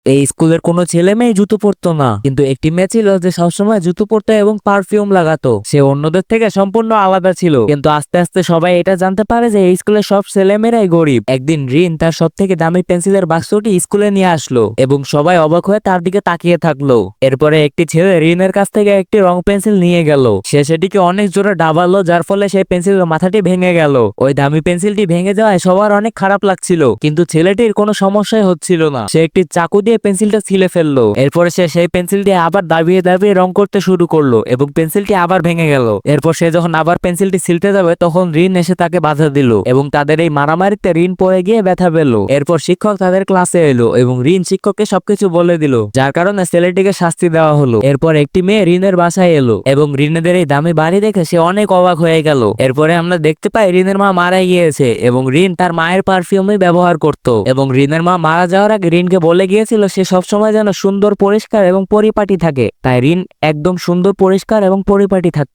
এই স্কুলের কোনো ছেলে মেয়ে জুতো পরতো না, কিন্তু একটি মেয়ে ছিল যে সবসময় জুতো পরতো এবং পারফিউম লাগাতো। সে অন্যদের থেকে সম্পূর্ণ আলাদা ছিল, কিন্তু আস্তে আস্তে সবাই এটা জানতে পারে যে এই স্কুলের সব ছেলেমেয়েরাই গরিব। একদিন রিন তার সব থেকে দামি পেন্সিলের বাক্সটি স্কুলে নিয়ে আসলো এবং সবাই অবাক হয়ে তার দিকে তাকিয়ে থাকলো। এরপরে একটি ছেলে রিনের কাছ থেকে একটি রং পেন্সিল নিয়ে গেল। সে সেটিকে অনেক জোরে ডাবালো, যার ফলে সেই পেন্সিলের মাথাটি ভেঙে গেল। ওই দামি পেন্সিলটি ভেঙে যাওয়ায় সবার অনেক খারাপ লাগছিল, কিন্তু ছেলেটির কোনো সমস্যাই হচ্ছিল না। সে একটি চাকু দিয়ে পেন্সিলটা ছিলে ফেললো। এরপরে সে সেই পেন্সিলটি আবার দাবিয়ে দাবিয়ে রং করতে শুরু করলো এবং পেন্সিলটি আবার ভেঙে গেল। এরপর সে যখন আবার পেন্সিলটি ছিলতে যাবে তখন রিন এসে তাকে বাধা দিল এবং তাদের এই মারামারিতে রিন পড়ে গিয়ে ব্যথা পেল। এরপর শিক্ষক তাদের ক্লাসে এলো এবং রিন শিক্ষককে সবকিছু বলে দিল, যার কারণে ছেলেটিকে শাস্তি দেওয়া হলো। এরপর একটি মেয়ে রিনের বাসায় এলো এবং রিনেদের এই দামি বাড়ি দেখে সে অনেক অবাক হয়ে গেল। এরপরে আমরা দেখতে পাই রিনের মা মারা গিয়েছে এবং রিন তার মায়ের পারফিউমই ব্যবহার করত। এবং রিনের মা মারা যাওয়ার আগে রিনকে বলে গিয়েছিল সে সবসময় যেন সুন্দর, পরিষ্কার এবং পরিপাটি থাকে। তাই রিন একদম সুন্দর, পরিষ্কার এবং পরিপাটি থাকতো।